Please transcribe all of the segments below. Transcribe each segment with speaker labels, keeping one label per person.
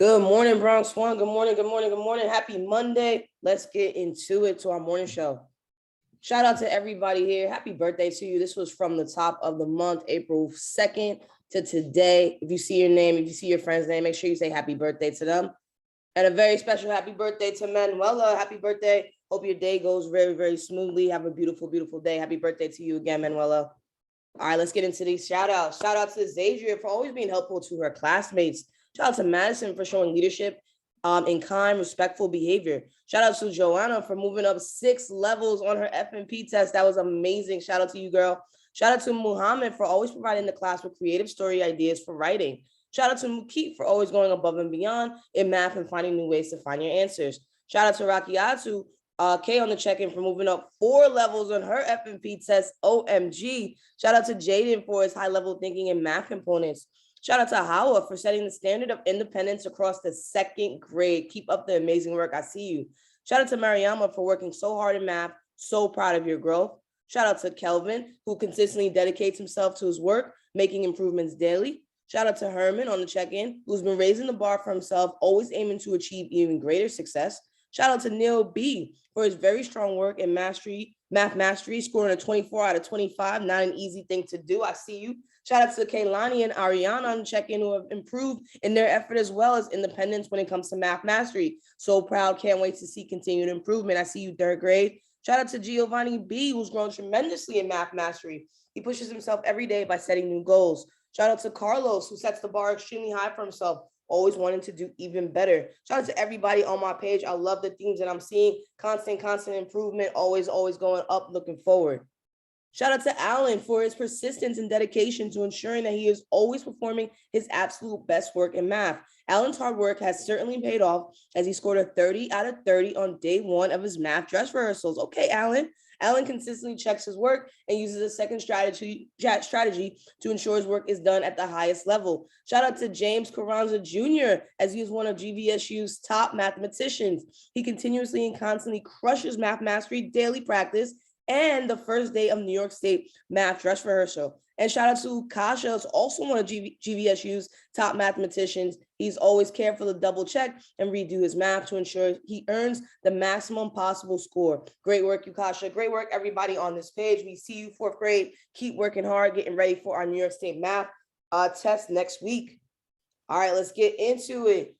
Speaker 1: Good morning, Bronx One. Good morning, good morning, good morning. Happy Monday. Let's get into it, to our morning show. Shout out to everybody here. Happy birthday to you. This was from the top of the month, April 2nd to today. If you see your name, if you see your friend's name, make sure you say happy birthday to them. And a very special happy birthday to Manuela. Happy birthday. Hope your day goes very, very smoothly. Have a beautiful, beautiful day. Happy birthday to you again, Manuela. All right, let's get into these shout outs. Shout out to Zadria for always being helpful to her classmates. Shout out to Madison for showing leadership in kind, respectful behavior. Shout out to Joanna for moving up 6 levels on her FNP test. That was amazing. Shout out to you, girl. Shout out to Muhammad for always providing the class with creative story ideas for writing. Shout out to Mukit for always going above and beyond in math and finding new ways to find your answers. Shout out to Rakiatu Kay on the check-in for moving up 4 levels on her FNP test. OMG. Shout out to Jaden for his high-level thinking and math components. Shout out to Hawa for setting the standard of independence across the 2nd grade. Keep up the amazing work. I see you. Shout out to Mariama for working so hard in math. So proud of your growth. Shout out to Kelvin, who consistently dedicates himself to his work, making improvements daily. Shout out to Herman on the check-in, who's been raising the bar for himself, always aiming to achieve even greater success. Shout out to Neil B for his very strong work in math mastery, scoring a 24 out of 25. Not an easy thing to do. I see you. Shout out to Kaylani and Ariana on check-in, who have improved in their effort as well as independence when it comes to math mastery. So proud. Can't wait to see continued improvement. I see you, 3rd grade. Shout out to Giovanni B, who's grown tremendously in math mastery. He pushes himself every day by setting new goals. Shout out to Carlos, who sets the bar extremely high for himself, always wanting to do even better. Shout out to everybody on my page. I love the themes that I'm seeing. Constant improvement, always going up, looking forward. Shout out to Alan for his persistence and dedication to ensuring that he is always performing his absolute best work in math. Alan's hard work has certainly paid off as he scored a 30 out of 30 on day 1 of his math dress rehearsals. Okay, Alan. Alan consistently checks his work and uses a second strategy to ensure his work is done at the highest level. Shout out to James Carranza Jr., as he is one of GVSU's top mathematicians. He continuously and constantly crushes math mastery, daily practice, and the first day of New York State math dress rehearsal. And shout out to Kasha, who's also one of GVSU's top mathematicians. He's always careful to double check and redo his math to ensure he earns the maximum possible score. Great work, you, Kasha. Great work, everybody on this page. We see you, 4th grade. Keep working hard, getting ready for our New York State math test next week. All right, let's get into it.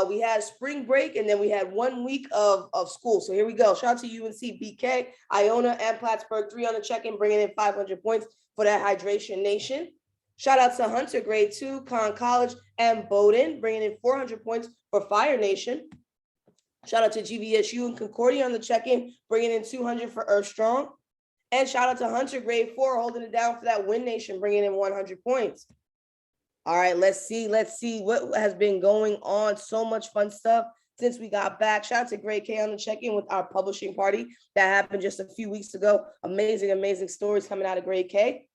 Speaker 1: We had spring break, and then we had 1 week of school. So here we go. Shout out to UNC, BK, Iona, and Plattsburgh. 3 on the check-in, bringing in 500 points for that Hydration Nation. Shout out to Hunter, grade 2, Conn College, and Bowdoin, bringing in 400 points for Fire Nation. Shout out to GVSU and Concordia on the check-in, bringing in 200 for Earth Strong. And shout out to Hunter, grade 4, holding it down for that Win Nation, bringing in 100 points. All right, let's see what has been going on. So much fun stuff since we got back. Shout out to Grade K on the check-in with our publishing party that happened just a few weeks ago. Amazing stories coming out of Grade K.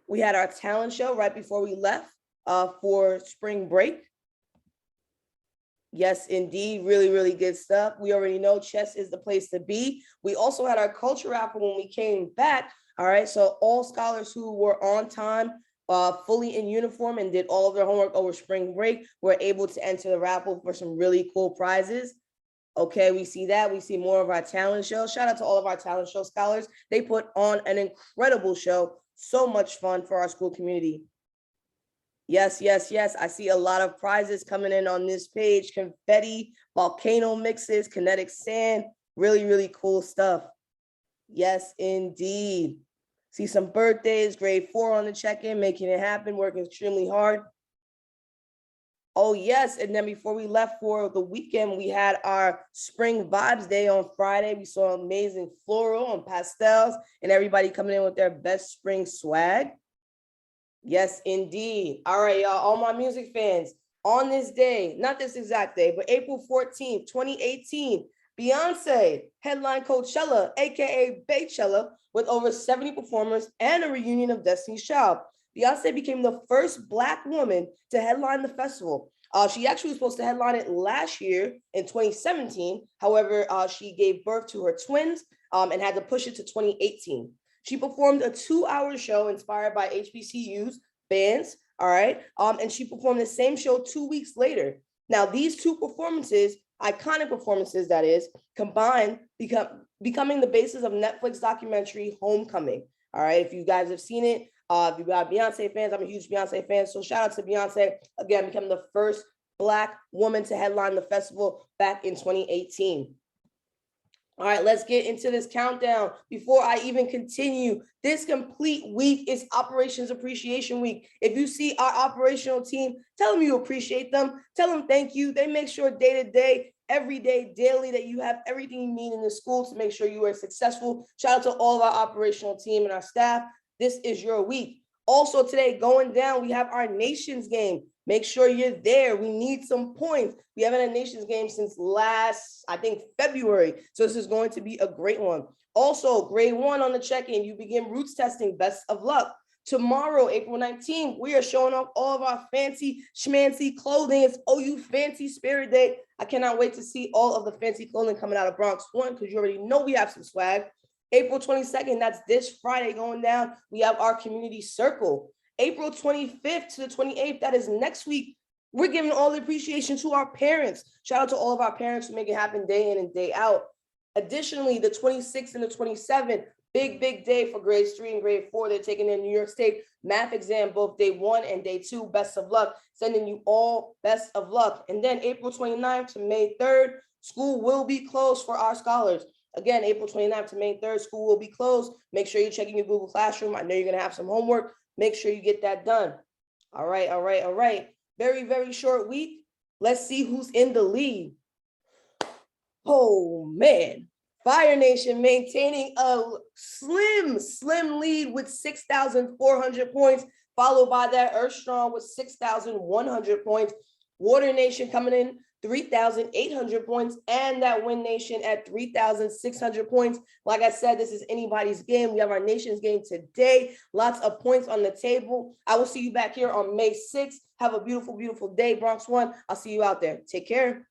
Speaker 1: We had our talent show right before we left for spring break. Yes, indeed. Really good stuff. We already know chess is the place to be. We also had our culture raffle when we came back. All right, so all scholars who were on time, fully in uniform and did all of their homework over spring break were able to enter the raffle for some really cool prizes. Okay, we see that. We see more of our talent show. Shout out to all of our talent show scholars. They put on an incredible show. So much fun for our school community. Yes. I see a lot of prizes coming in on this page. Confetti, volcano mixes, kinetic sand. Really cool stuff. Yes, indeed. See some birthdays, grade 4 on the check-in, making it happen, working extremely hard. Oh, yes. And then before we left for the weekend, we had our Spring Vibes Day on Friday. We saw amazing floral and pastels and everybody coming in with their best spring swag. Yes, indeed. All right, y'all, all my music fans, on this day, not this exact day, but April 14th, 2018, Beyonce headline Coachella, aka Baychella, with over 70 performers and a reunion of Destiny's Child. Beyonce became the first Black woman to headline the festival. She actually was supposed to headline it last year in 2017. However, she gave birth to her twins and had to push it to 2018. She performed a 2-hour show inspired by HBCU's bands, all right? And she performed the same show 2 weeks later. Now, these two performances, iconic performances that is, combined, becoming the basis of Netflix documentary Homecoming. All right, if you guys have seen it, if you got Beyonce fans, I'm a huge Beyonce fan, so shout out to Beyonce, again, becoming the first Black woman to headline the festival back in 2018. All right, let's get into this countdown. Before I even continue, this complete week is Operations Appreciation Week. If you see our operational team, tell them you appreciate them. Tell them thank you. They make sure day to day, every day, daily, that you have everything you need in the school to make sure you are successful. Shout out to all of our operational team and our staff. This is your week. Also today, going down, we have our Nations game. Make sure you're there. We need some points. We haven't had a Nations game since last, I think, February. So this is going to be a great one. Also, grade 1 on the check-in, you begin roots testing. Best of luck. Tomorrow, April 19th, we are showing off all of our fancy schmancy clothing. It's OU Fancy Spirit Day. I cannot wait to see all of the fancy clothing coming out of Bronx 1 because you already know we have some swag. April 22nd, that's this Friday going down, we have our community circle. April 25th to the 28th, that is next week, we're giving all the appreciation to our parents. Shout out to all of our parents who make it happen day in and day out. Additionally, the 26th and the 27th, big day for grades 3 and grade 4. They're taking their New York State math exam, both day 1 and day 2. Best of luck. Sending you all best of luck. And then April 29th to May 3rd, school will be closed for our scholars. Again, April 29th to May 3rd, school will be closed. Make sure you're checking your Google Classroom. I know you're going to have some homework. Make sure you get that done. All right. Very short week. Let's see who's in the lead. Oh, man. Fire Nation maintaining a slim lead with 6,400 points, followed by that Earth Strong with 6,100 points. Water Nation coming in 3,800 points, and that Wind Nation at 3,600 points. Like I said, this is anybody's game. We have our Nation's game today. Lots of points on the table. I will see you back here on May 6th. Have a beautiful day, Bronx 1. I'll see you out there. Take care.